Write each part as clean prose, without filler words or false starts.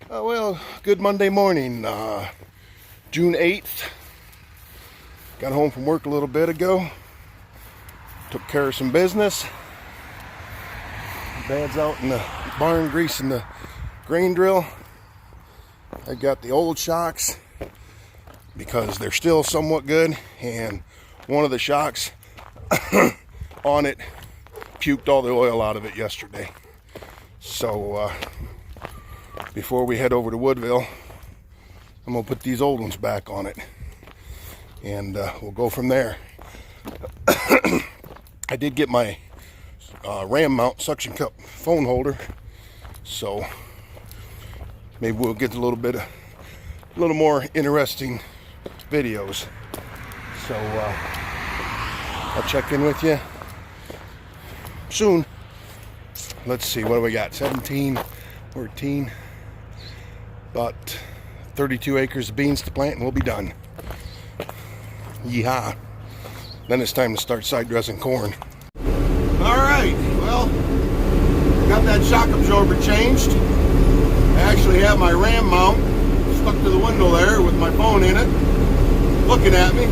Well, good Monday morning, June 8th. Got home from work a little bit ago. Took care of some business. Dad's out in the barn greasing the grain drill. I got the old shocks because they're still somewhat good, and one of the shocks on it puked all the oil out of it yesterday. So before we head over to Woodville, I'm gonna put these old ones back on it, and we'll go from there. I did get my ram mount suction cup phone holder, so maybe we'll get a little more interesting videos. So I'll check in with you soon. Let's see, what do we got? 17, 14, about 32 acres of beans to plant, and we'll be done. Yeehaw. Then it's time to start side dressing corn. Alright, well, got that shock absorber changed. I actually have my ram mount stuck to the window there with my phone in it, looking at me.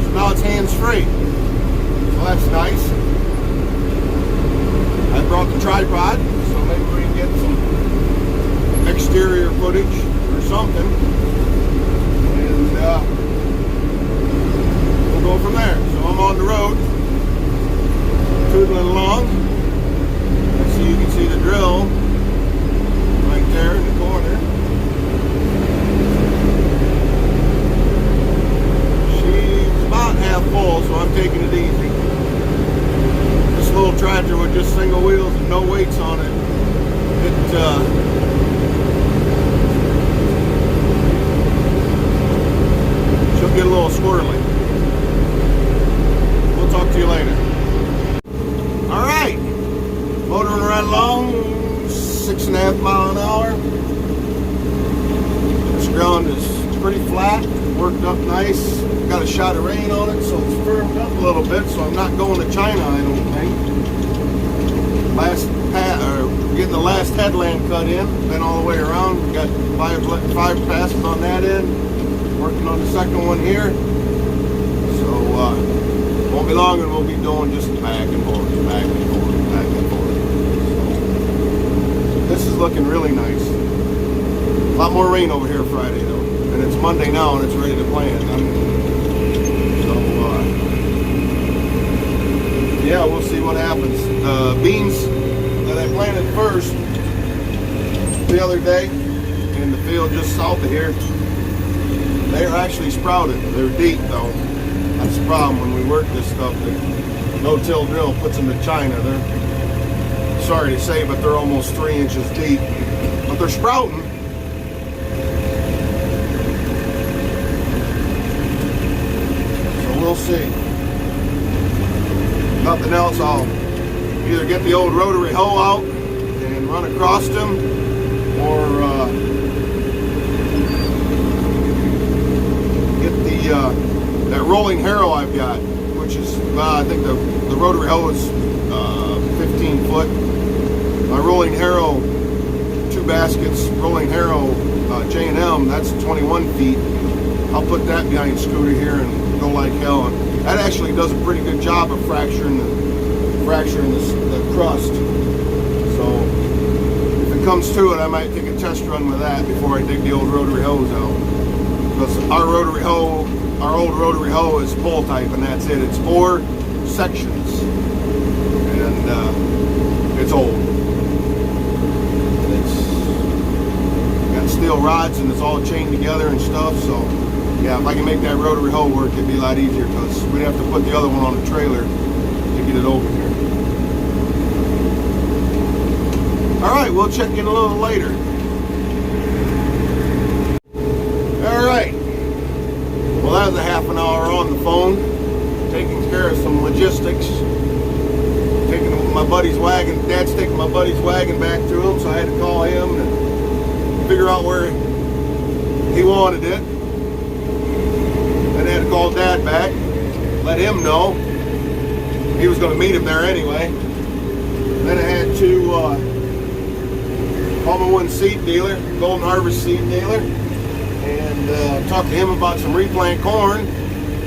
So now it's hands-free. So that's nice. I brought the tripod, so maybe we can get some exterior footage or something. And we'll go from there. So I'm on the road, tootling along. So you can see the drill right there in the corner. She's about half full, so I'm taking it easy. This little tractor with just single wheels and no weights on it, she'll get a little squirrely. We'll talk to you later. Alright, motoring right along, 6.5 miles an hour. This ground is pretty flat, worked up nice. Got a shot of rain on it, so it's firmed up a little bit, so I'm not going to China, I don't think. Getting the last headland cut in, been all the way around. Got five passes on that end. Working on the second one here. So won't be long and we'll be doing just back and forth, back and forth, back and forth. So this is looking really nice. A lot more rain over here Friday though. And it's Monday now and it's ready to plant. Yeah, we'll see what happens. Beans that I planted first the other day in the field just south of here, they're actually sprouted. They're deep though. That's the problem when we work this stuff. The no-till drill puts them to China. They're, sorry to say, but they're almost 3 inches deep. But they're sprouting. So we'll see. Nothing else, I'll either get the old rotary hoe out and run across them, or get that rolling harrow I've got, which is, I think the rotary hoe is 15 foot. My rolling harrow, 2 baskets, rolling harrow J&M, that's 21 feet. I'll put that behind Scooter here and go like hell. And that actually does a pretty good job of fracturing the crust. So if it comes to it, I might take a test run with that before I dig the old rotary hose out. Because our old rotary hoe is pull type, and that's it. It's 4 sections, and it's old. It's got steel rods and it's all chained together and stuff. So yeah, if I can make that rotary hoe work, it'd be a lot easier, because we'd have to put the other one on a trailer to get it over here. Alright, we'll check in a little later. Alright. Well, that was a half an hour on the phone, taking care of some logistics. Taking my buddy's wagon, Dad's taking my buddy's wagon back to him, so I had to call him and figure out where he wanted it. Then I had to call Dad back, let him know. He was going to meet him there anyway. Then I had to One seed dealer, Golden Harvest seed dealer, and talked to him about some replant corn.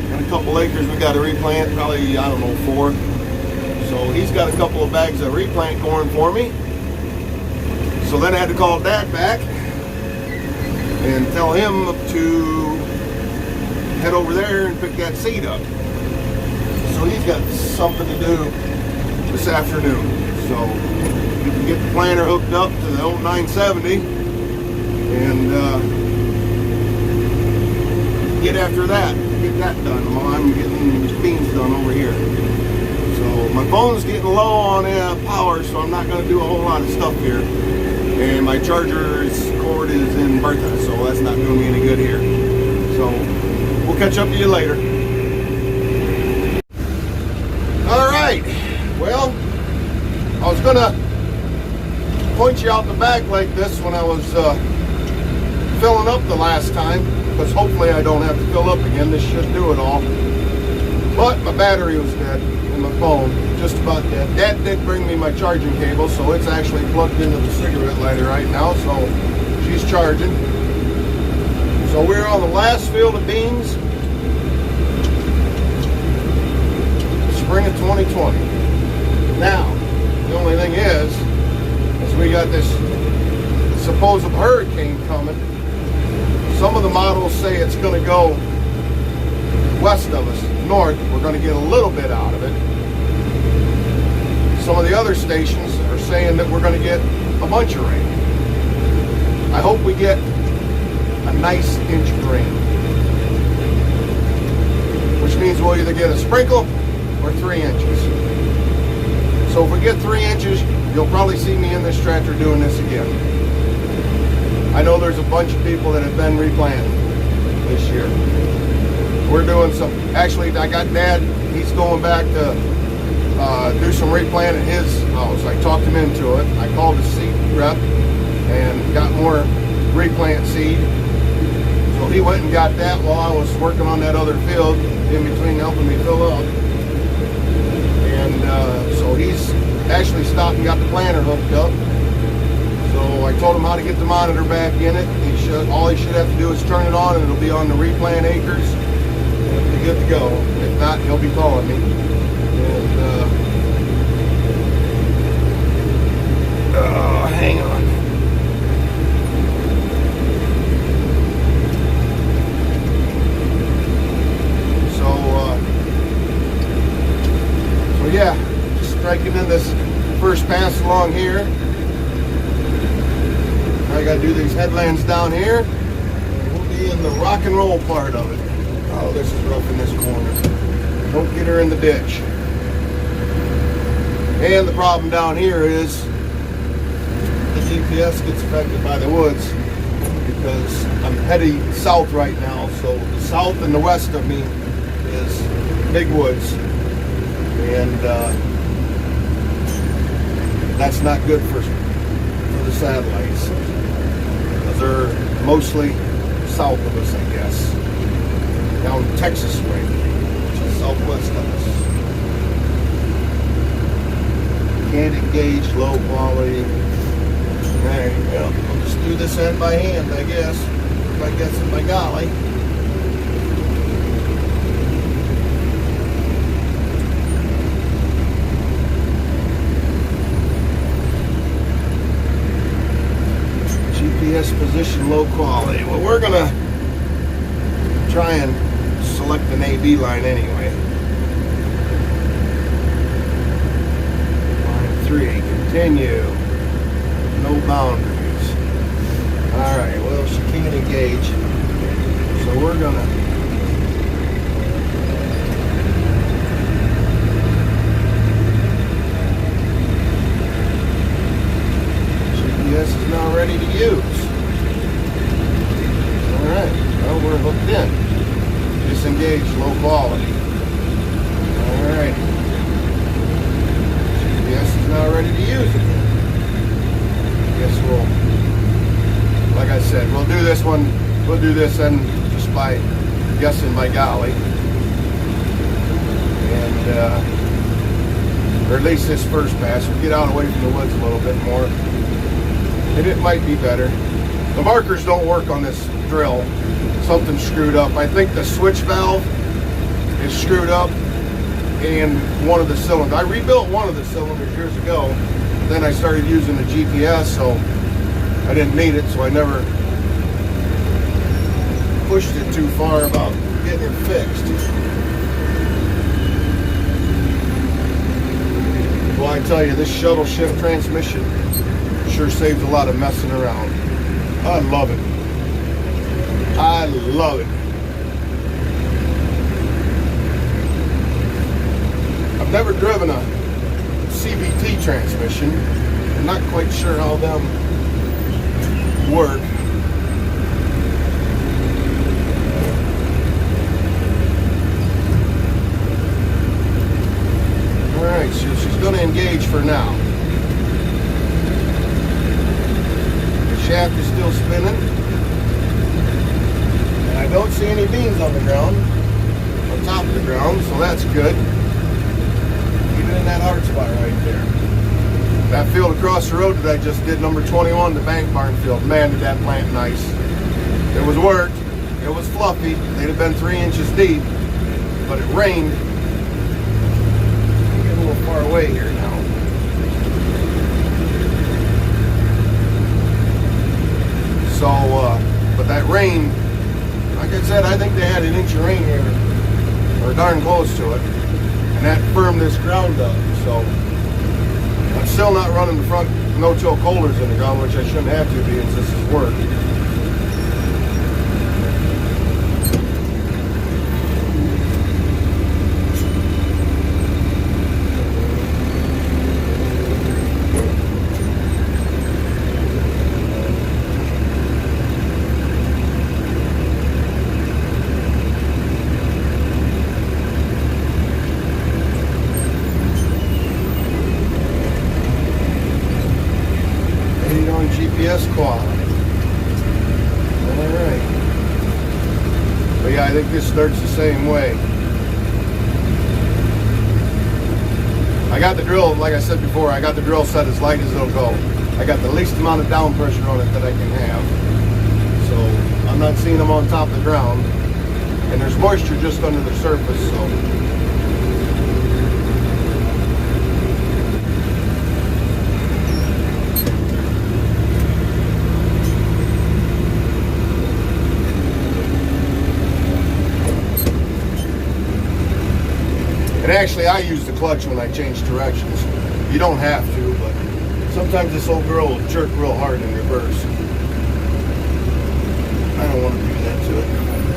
Got a couple acres we got to replant, probably, I don't know, 4. So he's got a couple of bags of replant corn for me. So then I had to call Dad back and tell him to head over there and pick that seed up. So he's got something to do this afternoon. So we can get the planter hooked up to the old 970 and get after that. Get that done while I'm getting beans done over here. So my phone's getting low on power, so I'm not going to do a whole lot of stuff here. And my charger's cord is in Bertha, so that's not doing me any good here. So we'll catch up to you later. All right. Well, I was gonna point you out the back like this when I was filling up the last time, because hopefully I don't have to fill up again. This should do it all. But my battery was dead in my phone, just about dead. Dad did bring me my charging cable, so it's actually plugged into the cigarette lighter right now, so she's charging. So we're on the last field of beans, spring of 2020. Now, the only thing is we got this supposed hurricane coming. Some of the models say it's going to go west of us, north. We're going to get a little bit out of it. Some of the other stations are saying that we're going to get a bunch of rain. I hope we get a nice inch of rain, which means we'll either get a sprinkle or 3 inches. So if we get 3 inches, you'll probably see me in this tractor doing this again. I know there's a bunch of people that have been replanting this year. We're doing some, actually I got Dad, he's going back to do some replant at his house. I talked him into it. I called the seed rep and got more replant seed. So he went and got that while I was working on that other field in between helping me fill up. And so he's actually stopped and got the planter hooked up. So I told him how to get the monitor back in it. All he should have to do is turn it on and it'll be on the replant acres. And it'll be good to go. If not, he'll be calling me. And hang on. So yeah, just striking in this first pass along here. I gotta do these headlands down here. We'll be in the rock and roll part of it. Oh, this is rough in this corner. Don't get her in the ditch. And the problem down here is the GPS gets affected by the woods because I'm heading south right now. So the south and the west of me is big woods. And that's not good for the satellites. They're mostly south of us, I guess. Down Texas way, which is southwest of us. Can't engage low quality. There you go. I'll just do this end by hand, I guess. If I guess it by golly. GPS position low quality. Well, we're gonna try and select an AB line anyway. Line 3, continue. No boundaries. Alright, well, she can't engage. So we're gonna GPS is now ready to use. Alright, well, we're hooked in. Disengage, low quality. Alright. GPS is now ready to use it. Guess we'll, like I said, we'll do this one, we'll do this and just by guessing by golly. And, or at least this first pass, we'll get out away from the woods a little bit more. and it might be better. The markers don't work on this drill. Something's screwed up. I think the switch valve is screwed up and one of the cylinders. I rebuilt one of the cylinders years ago. Then I started using the GPS, so I didn't need it, so I never pushed it too far about getting it fixed. Well, I tell you, this shuttle shift transmission sure saves a lot of messing around. I love it. I love it. I've never driven a CVT transmission. I'm not quite sure how them work. Alright, so she's going to engage for now. The shaft is still spinning. And I don't see any beans on the ground, on top of the ground, so that's good. Even in that hard spot right there. That field across the road that I just did, number 21, the bank barn field. Man, did that plant nice. It was work. It was fluffy. They'd have been 3 inches deep, but it rained. I'm getting a little far away here now. So, but that rain, like I said, I think they had 1 inch of rain here, or darn close to it, and that firmed this ground up. So I'm still not running the front no-till colders in the ground, which I shouldn't have to, because this is work. GPS quality. Alright. But yeah, I think this starts the same way. I got the drill, like I said before, I got the drill set as light as it'll go. I got the least amount of down pressure on it that I can have. So I'm not seeing them on top of the ground. And there's moisture just under the surface, so and actually, I use the clutch when I change directions. You don't have to, but sometimes this old girl will jerk real hard in reverse. I don't want to do that to it.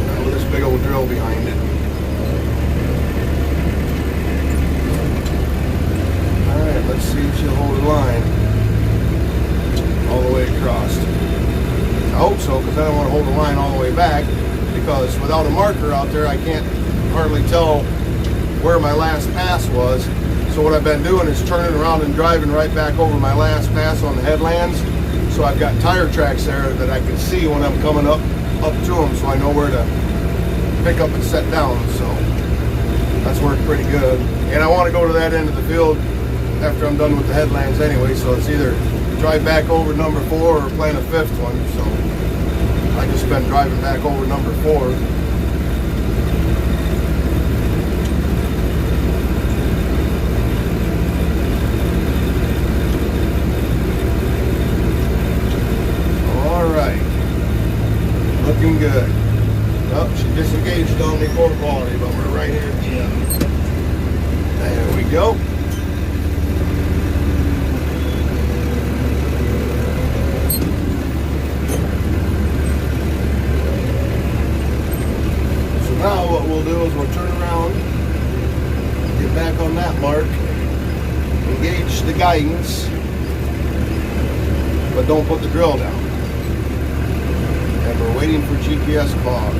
Not with this big old drill behind it. Alright, let's see if she'll hold the line all the way across. I hope so, because I don't want to hold the line all the way back, because without a marker out there, I can't hardly tell where my last pass was. So what I've been doing is turning around and driving right back over my last pass on the headlands. So I've got tire tracks there that I can see when I'm coming up to them, so I know where to pick up and set down. So that's worked pretty good. And I want to go to that end of the field after I'm done with the headlands anyway, so it's either drive back over number 4 or plant a 5th one. So I just been driving back over number 4. Looking good. Oh, she disengaged on me poor quality, but we're right here at the end. There we go. So now what we'll do is we'll turn around, get back on that mark, engage the guidance, but don't put the drill down. And we're waiting for GPS quality.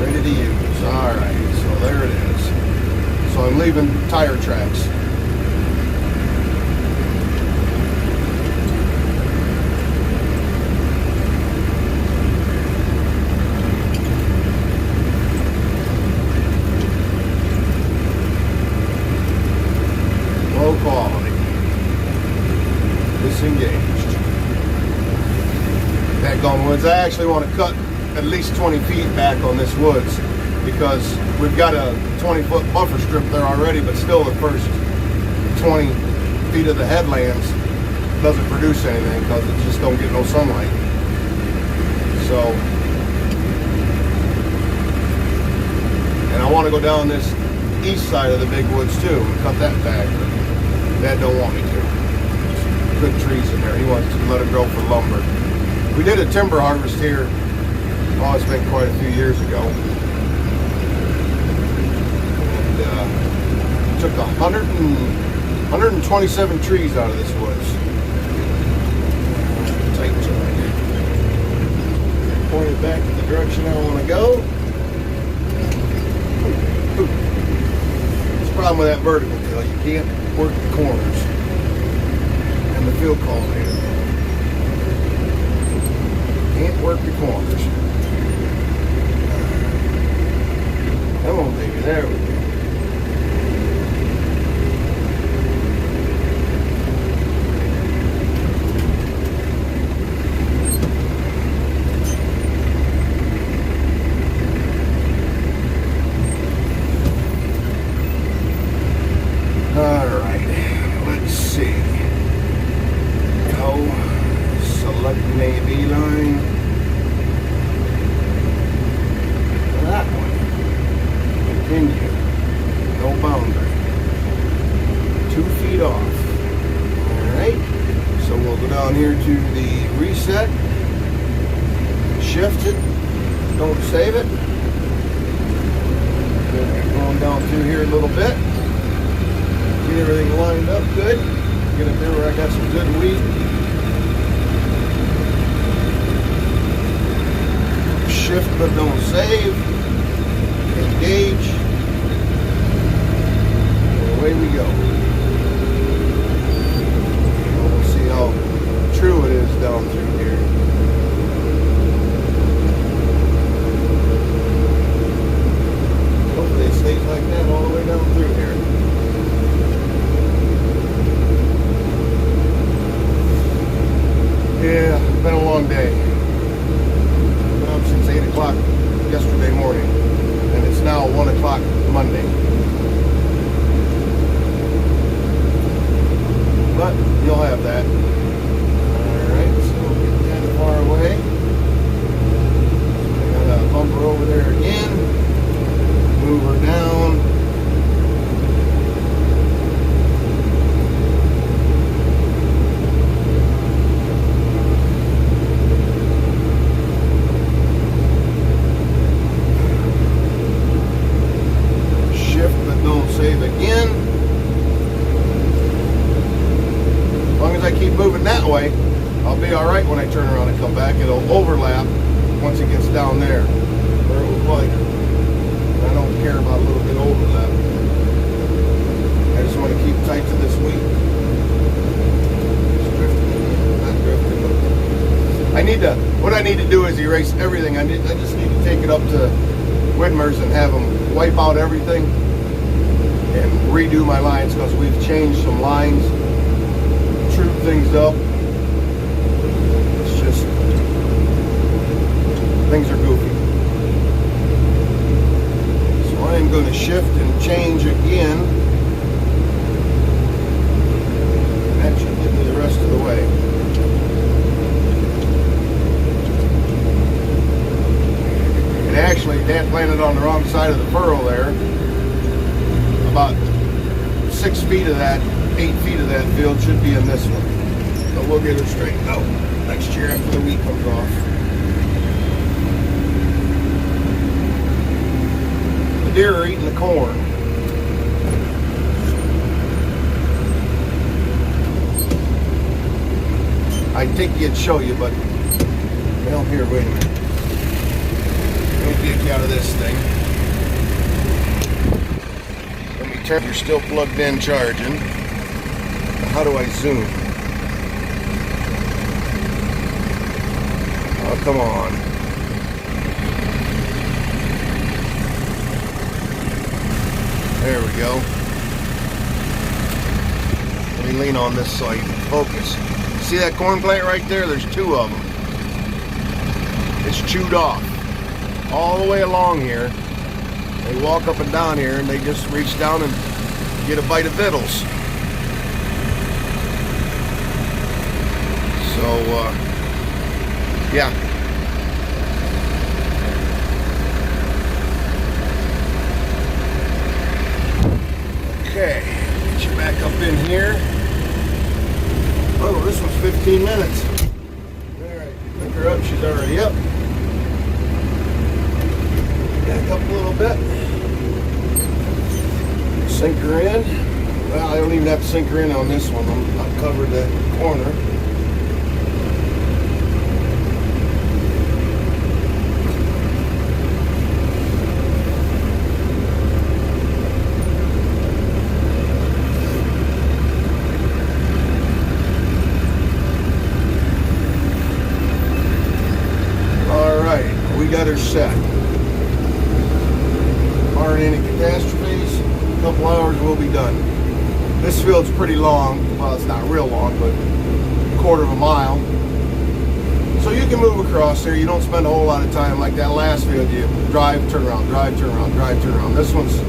Ready to use. Alright, so there it is. So I'm leaving tire tracks. Low quality. Disengaged. on woods. I actually want to cut at least 20 feet back on this woods because we've got a 20-foot buffer strip there already, but still the first 20 feet of the headlands doesn't produce anything because it just don't get no sunlight. So, and I want to go down this east side of the big woods too and cut that back, but Dad don't want me to. There's good trees in there. He wants to let it grow for lumber. We did a timber harvest here, oh, it's been quite a few years ago. And took 127 trees out of this woods. Tight joint. Point it back in the direction I want to go. That's the problem with that vertical tail. You can't work the corners and the field cultivator. Can't work the corners. Come on, baby. There we go. Here to the reset, shift it, don't save it. Going down through here a little bit, get everything lined up good, get it there where I got some good wheat. Shift but don't save, engage, and away we go. True it is down through here. Hopefully it stays like that all the way down through here. Yeah, it's been a long day. Been up since 8 o'clock yesterday morning, and it's now 1 o'clock Monday. But you'll have that. Far away. I got a bumper over there again. Move her down. Shift but don't save again. As long as I keep moving that way, I'll be alright when I turn around and come back. It'll overlap once it gets down there where it was lighter. And I don't care about a little bit of overlap. I just want to keep tight to this wheat. Just drifting, not drifting. I need to, what I need to do is erase everything. I just need to take it up to Widmer's and have them wipe out everything and redo my lines because we've changed some lines, trued things up. Things are goofy. So I am going to shift and change again. That should get me the rest of the way. And actually, Dad planted on the wrong side of the furrow there. About 6 feet of that, 8 feet of that field should be in this one. So we'll get her straightened out next year after the wheat comes off. Deer are eating the corn. I'd take you and show you, but well, here, wait a minute. Let me get you out of this thing. Let me turn. You're still plugged in, charging. How do I zoom? Oh, come on. There we go. Let me lean on this so I can focus. See that corn plant right there? There's 2 of them. It's chewed off all the way along here. They walk up and down here and they just reach down and get a bite of victuals. So, yeah. Okay, get you back up in here. Oh, this one's 15 minutes. Alright, pick her up, she's already up. Back up a little bit. Sink her in. Well, I don't even have to sink her in on this one. I've covered that corner. Got her set. Aren't any catastrophes. A couple hours we'll be done. This field's pretty long. Well, it's not real long, but a quarter of a mile. So you can move across there. You don't spend a whole lot of time like that last field. You drive, turn around, drive, turn around, drive, turn around. This one's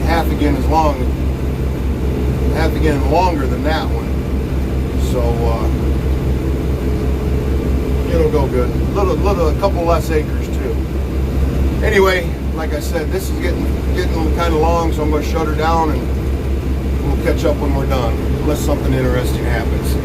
half again as long, half again longer than that one. So it'll go good. A couple less acres too. Anyway, like I said, this is getting kind of long, so I'm going to shut her down and we'll catch up when we're done, unless something interesting happens.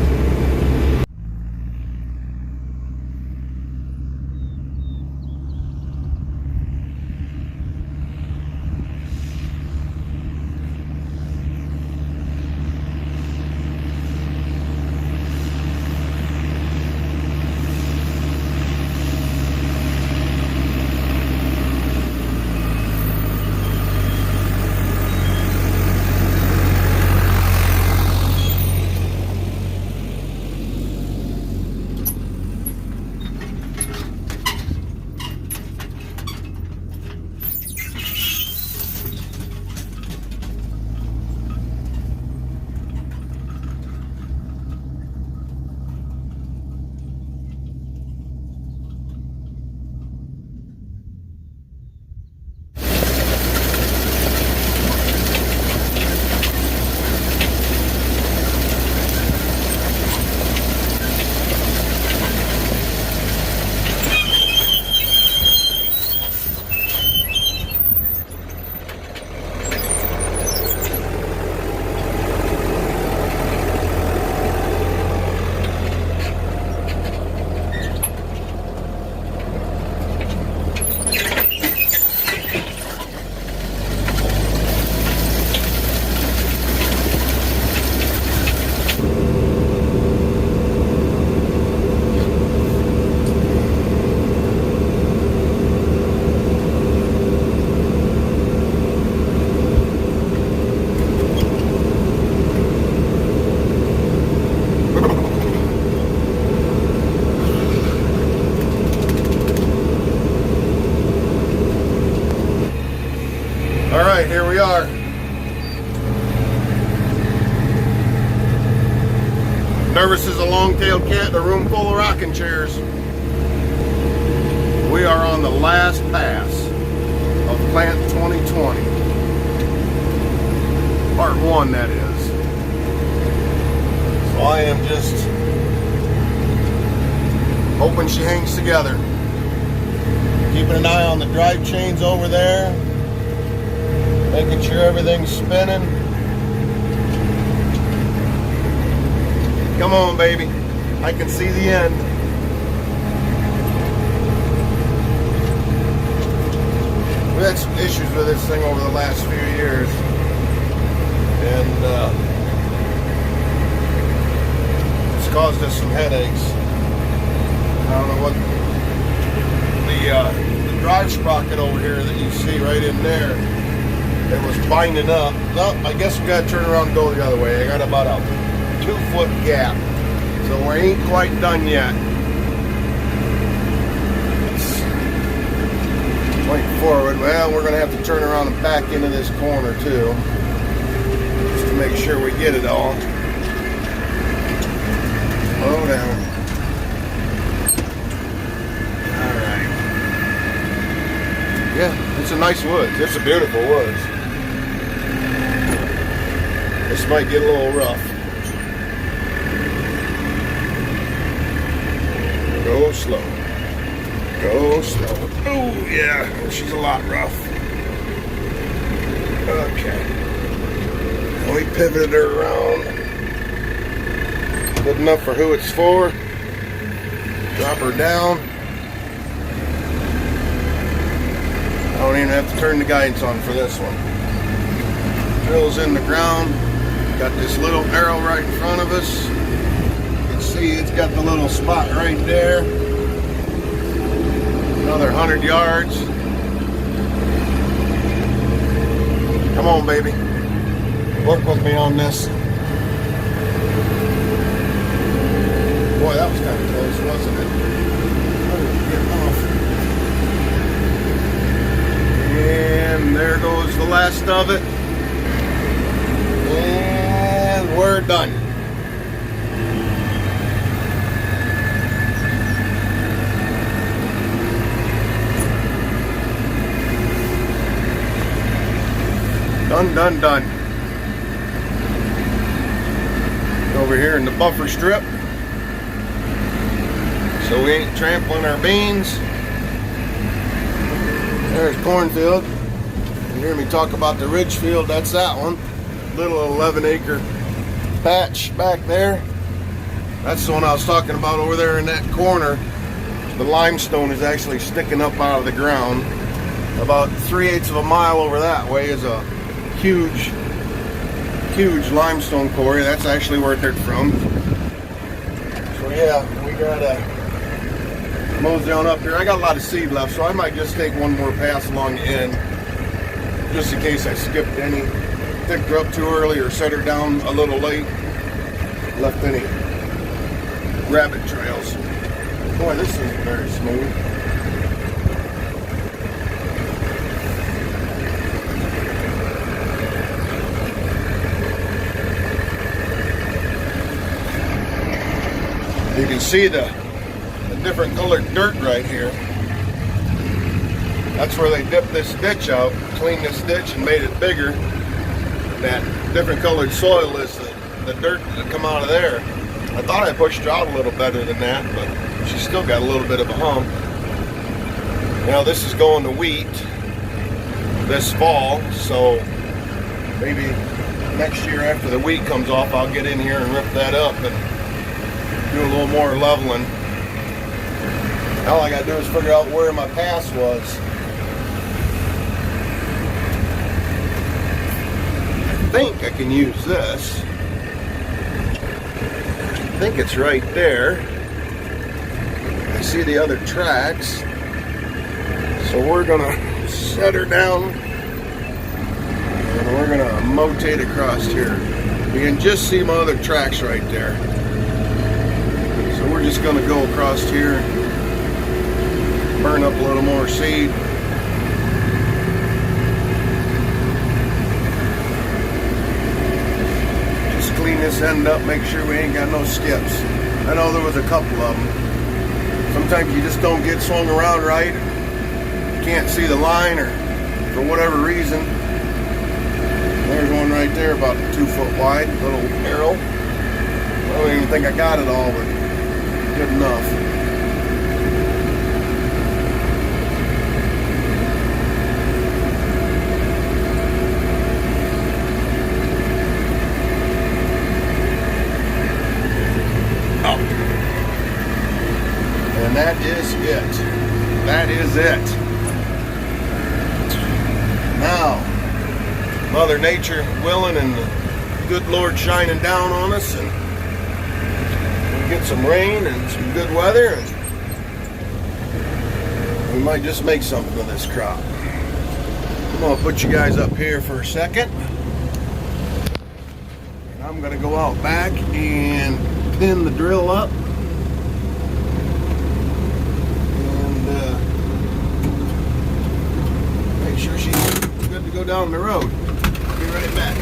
Here we are. Nervous as a long-tailed cat in a room full of rocking chairs. We are on the last pass of Plant 2020. Part 1, that is. So I am just hoping she hangs together. Keeping an eye on the drive chains over there. Making sure everything's spinning. Come on, baby. I can see the end. We've had some issues with this thing over the last few years. And it's caused us some headaches. I don't know what the drive sprocket over here that you see right in there. It was binding up. No, I guess we got to turn around and go the other way. I got about a 2-foot gap. So we ain't quite done yet. It's point forward. Well, we're going to have to turn around and back into this corner too. Just to make sure we get it all. Slow down. It's a nice woods. It's a beautiful woods. This might get a little rough. Go slow. Go slow. Oh yeah, she's a lot rough. Okay. We pivoted her around. Good enough for who it's for. Drop her down. I don't even have to turn the guidance on for this one. Drills in the ground. Got this little arrow right in front of us. You can see it's got the little spot right there. Another 100 yards. Come on, baby. Work with me on this. Boy, that was kind of close, wasn't it? Getting off. And there goes the last of it. And we're done. Done, done, done. Over here in the buffer strip, so we ain't trampling our beans. There's cornfield. You hear me talk about the ridge field, that's that one. Little 11-acre patch back there. That's the one I was talking about over there in that corner. The limestone is actually sticking up out of the ground. About 3/8 of a mile over that way is a huge limestone quarry. That's actually where they're from. So yeah, we gotta mosey on up here. I got a lot of seed left, so I might just take one more pass along the end, just in case I skipped any, picked her up too early or set her down a little late, left any rabbit trails. Boy, this isn't very smooth. You can see the different colored dirt right here. That's where they dipped this ditch out, cleaned this ditch and made it bigger. That different colored soil is the dirt that come out of there. I thought I pushed her out a little better than that, but she's still got a little bit of a hump. Now this is going to wheat this fall, so maybe next year after the wheat comes off, I'll get in here and rip that up and do a little more leveling. All I gotta do is figure out where my pass was. I think I can use this. I think it's right there. I see the other tracks. So we're gonna set her down and we're gonna motate across here. You can just see my other tracks right there. So we're just going to go across here, burn up a little more seed. Just clean this end up, make sure we ain't got no skips. I know there was a couple of them. Sometimes you just don't get swung around right. You can't see the line or for whatever reason. There's one right there about 2 foot wide, little arrow. I don't even think I got it all, but good enough. Oh. And that is it. That is it. Now, Mother Nature willing and the good Lord shining down on us, and get some rain and some good weather, and we might just make something of this crop. I'm gonna put you guys up here for a second, and I'm gonna go out back and pin the drill up and make sure she's good to go down the road. I'll be right back.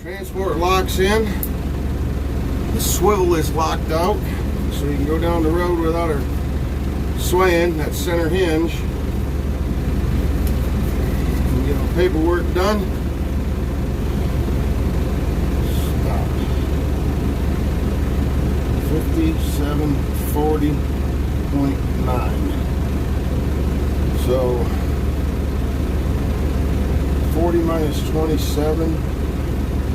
Transport locks in. The swivel is locked out, so you can go down the road without her swaying. That center hinge. And get our paperwork done. Stop. 5740.9. So 40 minus 27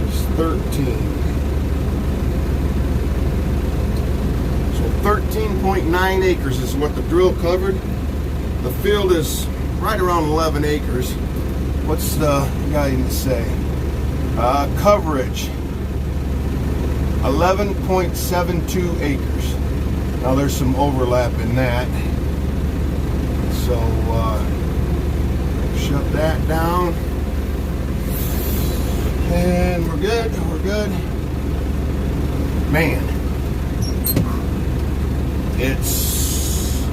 is 13. So 13.9 acres is what the drill covered. The field is right around 11 acres. What's the guidance say? Coverage 11.72 acres. Now there's some overlap in that. So shut that down. And we're good, we're good. Man, it's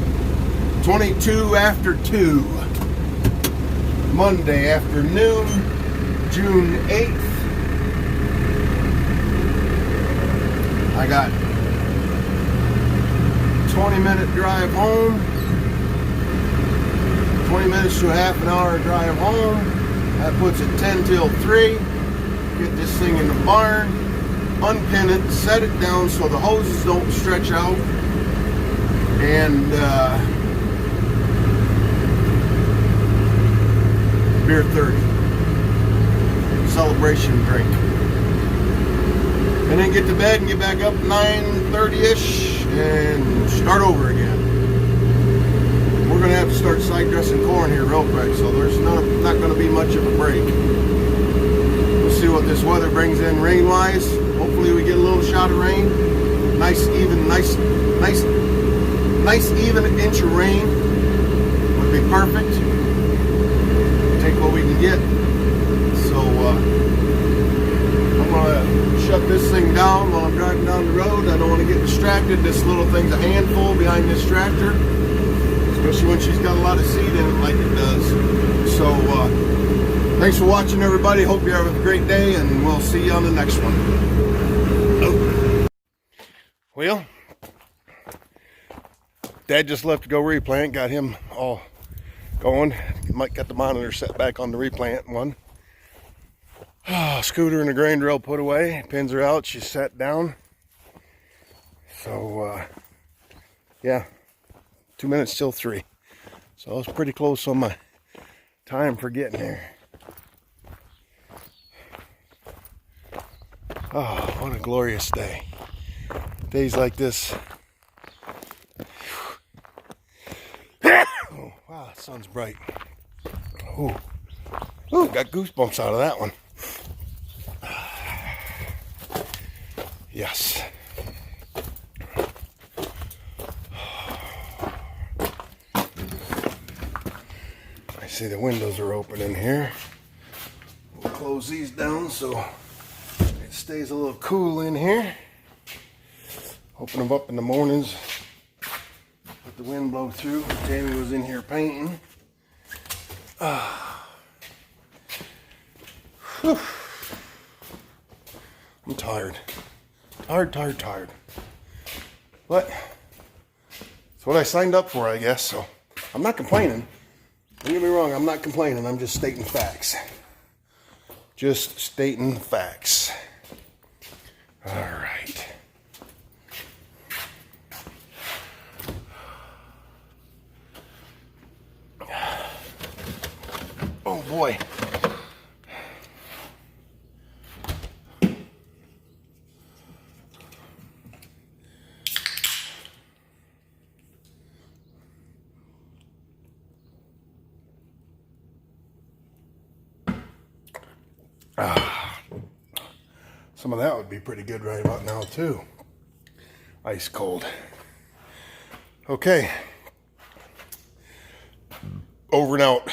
22 after 2. Monday afternoon, June 8th. I got 20-minute drive home. 20 minutes to a half an hour drive home. That puts it 10 till 3. Get this thing in the barn, unpin it, set it down so the hoses don't stretch out, and beer 30, celebration drink, and then get to bed and get back up 9:30ish and start over again. We're gonna have to start side dressing corn here real quick, so there's not going to be much of a break. See what this weather brings in rain wise. Hopefully we get a little shot of rain. Nice even inch of rain would be perfect. Take what we can get. So I'm gonna shut this thing down while I'm driving down the road. I don't want to get distracted. This little thing's a handful behind this tractor, especially when she's got a lot of seed in it like it does. So thanks for watching, everybody. Hope you have a great day, and we'll see you on the next one. Oh. Well, Dad just left to go replant. Got him all going. Might got the monitor set back on the replant one. Scooter and the grain drill put away. Pins are out. She's set down. So, yeah, 2 minutes till 3. So I was pretty close on my time for getting there. Oh, what a glorious day. Days like this. Oh, wow, the sun's bright. Ooh. Ooh, got goosebumps out of that one. Yes. I see the windows are open in here. We'll close these down so it stays a little cool in here. Open them up in the mornings. Let the wind blow through. Tammy was in here painting. Whew. I'm tired. Tired. But it's what I signed up for, I guess. So I'm not complaining. Don't get me wrong, I'm not complaining. I'm just stating facts. Just stating facts. All right. Oh boy. Some of that would be pretty good right about now too. Ice cold. Okay. Over and out.